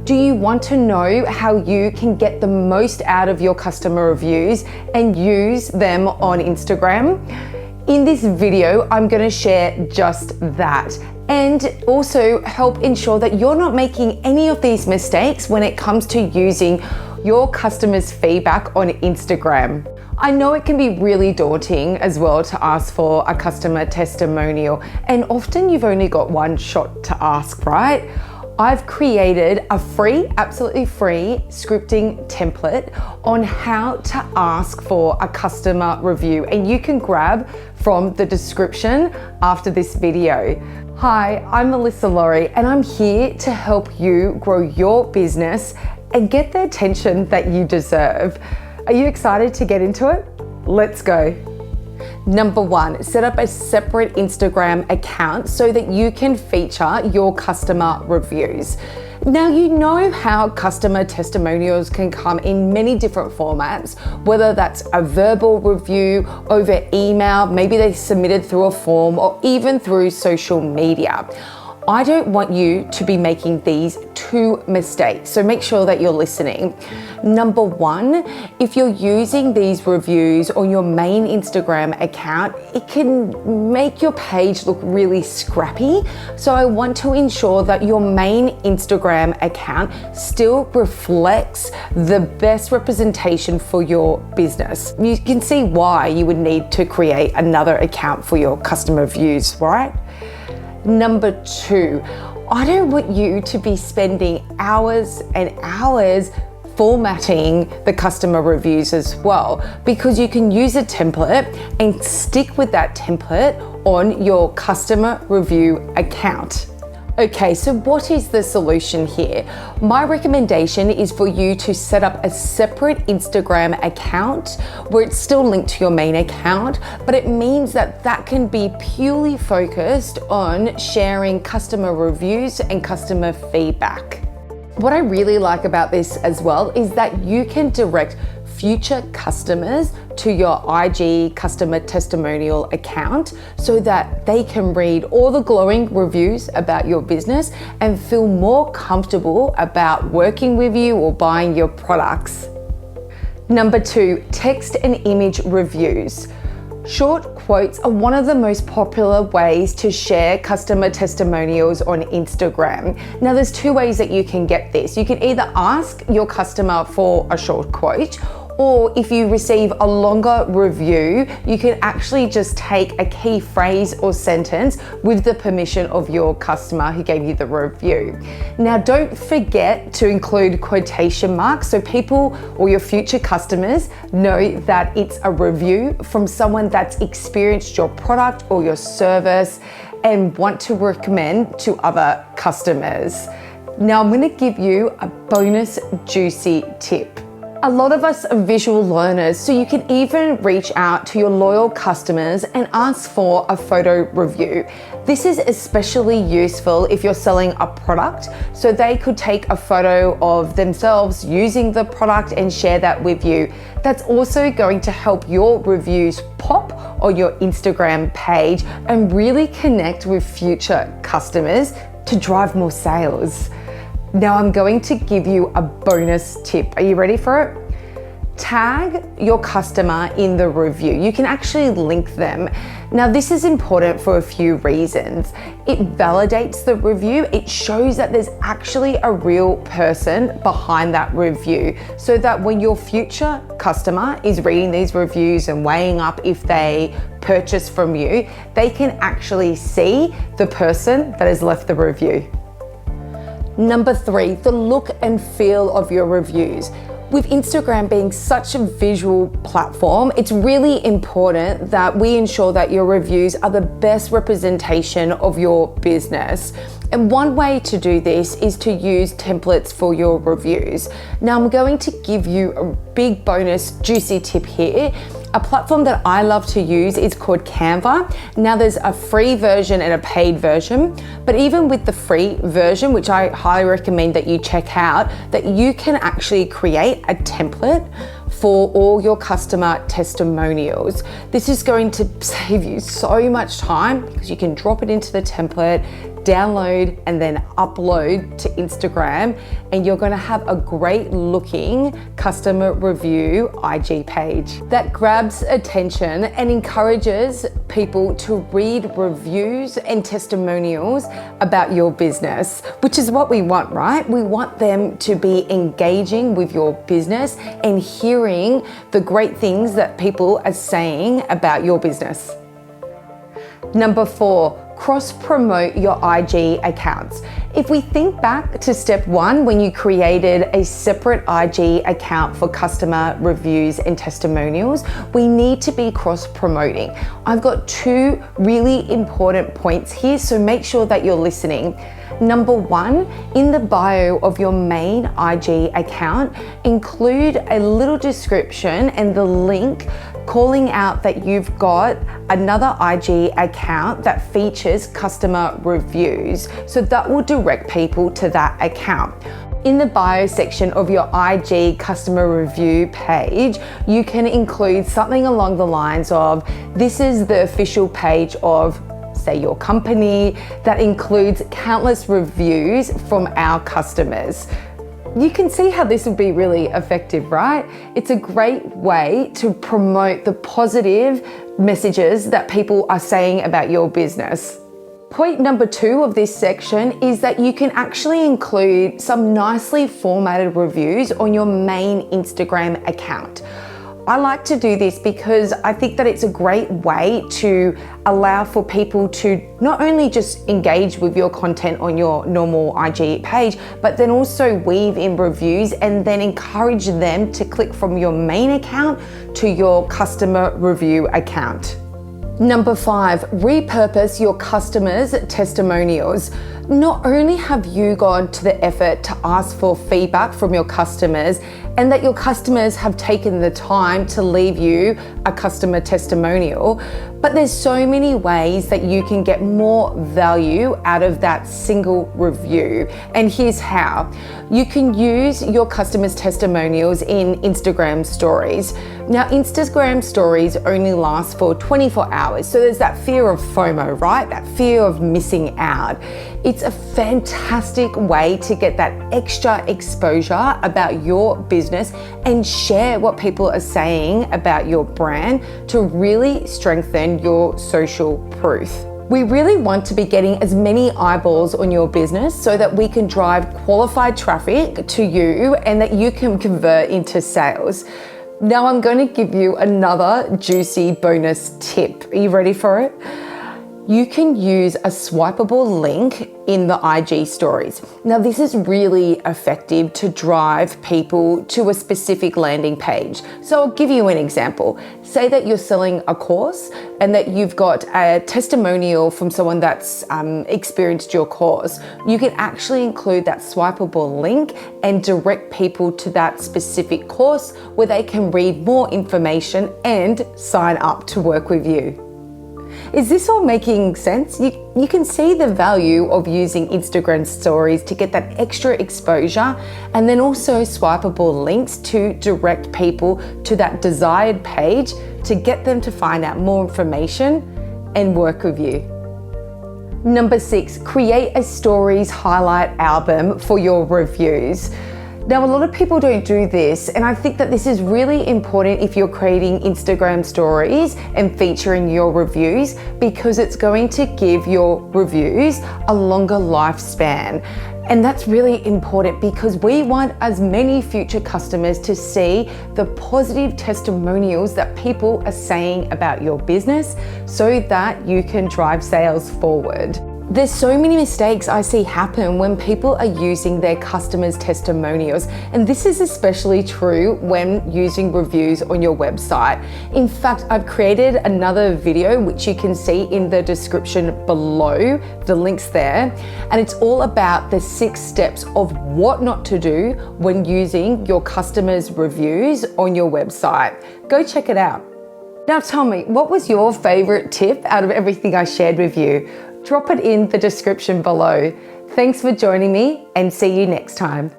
Do you want to know how you can get the most out of your customer reviews and use them on Instagram? In this video, I'm going to share just that and also help ensure that you're not making any of these mistakes when it comes to using your customers' feedback on Instagram. I know it can be really daunting as well to ask for a customer testimonial, and often you've only got one shot to ask, right? I've created a free, absolutely free scripting template on how to ask for a customer review, and you can grab from the description after this video. Hi, I'm Melissa Laurie, and I'm here to help you grow your business and get the attention that you deserve. Are you excited to get into it? Let's go. Number one, set up a separate Instagram account so that you can feature your customer reviews. Now, you know how customer testimonials can come in many different formats, whether that's a verbal review, over email, maybe they submitted through a form, or even through social media. I don't want you to be making these two mistakes, so make sure that you're listening. Number one, if you're using these reviews on your main Instagram account, it can make your page look really scrappy. So I want to ensure that your main Instagram account still reflects the best representation for your business. You can see why you would need to create another account for your customer reviews, right? Number two, I don't want you to be spending hours and hours formatting the customer reviews as well, because you can use a template and stick with that template on your customer review account. Okay, so what is the solution here? My recommendation is for you to set up a separate Instagram account where it's still linked to your main account, but it means that that can be purely focused on sharing customer reviews and customer feedback. What I really like about this as well is that you can direct future customers to your IG customer testimonial account so that they can read all the glowing reviews about your business and feel more comfortable about working with you or buying your products. Number two, text and image reviews. Short quotes are one of the most popular ways to share customer testimonials on Instagram. Now, there's two ways that you can get this. You can either ask your customer for a short quote, or if you receive a longer review, you can actually just take a key phrase or sentence with the permission of your customer who gave you the review. Now, don't forget to include quotation marks so people or your future customers know that it's a review from someone that's experienced your product or your service and want to recommend to other customers. Now, I'm going to give you a bonus juicy tip. A lot of us are visual learners, so you can even reach out to your loyal customers and ask for a photo review. This is especially useful if you're selling a product, so they could take a photo of themselves using the product and share that with you. That's also going to help your reviews pop on your Instagram page and really connect with future customers to drive more sales. Now I'm going to give you a bonus tip. Are you ready for it? Tag your customer in the review. You can actually link them. Now, this is important for a few reasons. It validates the review. It shows that there's actually a real person behind that review, so that when your future customer is reading these reviews and weighing up if they purchase from you, they can actually see the person that has left the review. Number three, the look and feel of your reviews. With Instagram being such a visual platform, it's really important that we ensure that your reviews are the best representation of your business. And one way to do this is to use templates for your reviews. Now, I'm going to give you a big bonus juicy tip here. A platform that I love to use is called Canva. Now, there's a free version and a paid version, but even with the free version, which I highly recommend that you check out, that you can actually create a template for all your customer testimonials. This is going to save you so much time because you can drop it into the template, download and then upload to Instagram, and you're going to have a great looking customer review IG page that grabs attention and encourages people to read reviews and testimonials about your business, which is what we want, right? We want them to be engaging with your business and hearing the great things that people are saying about your business. Number 4, cross-promote your IG accounts. If we think back to step 1, when you created a separate IG account for customer reviews and testimonials, we need to be cross-promoting. I've got 2 really important points here, so make sure that you're listening. Number 1, in the bio of your main IG account, include a little description and the link calling out that you've got another IG account that features customer reviews. So that will direct people to that account. In the bio section of your IG customer review page, you can include something along the lines of, this is the official page of, say, your company, that includes countless reviews from our customers. You can see how this would be really effective, right? It's a great way to promote the positive messages that people are saying about your business. Point number 2 of this section is that you can actually include some nicely formatted reviews on your main Instagram account. I like to do this because I think that it's a great way to allow for people to not only just engage with your content on your normal IG page, but then also weave in reviews and then encourage them to click from your main account to your customer review account. Number 5, repurpose your customers' testimonials. Not only have you gone to the effort to ask for feedback from your customers and that your customers have taken the time to leave you a customer testimonial, but there's so many ways that you can get more value out of that single review. And here's how. You can use your customers' testimonials in Instagram stories. Now, Instagram stories only last for 24 hours. So there's that fear of FOMO, right? That fear of missing out. It's a fantastic way to get that extra exposure about your business and share what people are saying about your brand to really strengthen your social proof. We really want to be getting as many eyeballs on your business so that we can drive qualified traffic to you and that you can convert into sales. Now I'm going to give you another juicy bonus tip. Are you ready for it? You can use a swipeable link in the IG stories. Now this is really effective to drive people to a specific landing page. So I'll give you an example. Say that you're selling a course and that you've got a testimonial from someone that's experienced your course. You can actually include that swipeable link and direct people to that specific course where they can read more information and sign up to work with you. Is this all making sense? You can see the value of using Instagram stories to get that extra exposure, and then also swipeable links to direct people to that desired page to get them to find out more information and work with you. Number 6, create a stories highlight album for your reviews. Now, a lot of people don't do this, and I think that this is really important if you're creating Instagram stories and featuring your reviews, because it's going to give your reviews a longer lifespan. And that's really important because we want as many future customers to see the positive testimonials that people are saying about your business so that you can drive sales forward. There's so many mistakes I see happen when people are using their customers' testimonials, and this is especially true when using reviews on your website. In fact, I've created another video which you can see in the description below, the link's there, and it's all about the 6 steps of what not to do when using your customers' reviews on your website. Go check it out. Now tell me, what was your favorite tip out of everything I shared with you? Drop it in the description below. Thanks for joining me, and see you next time.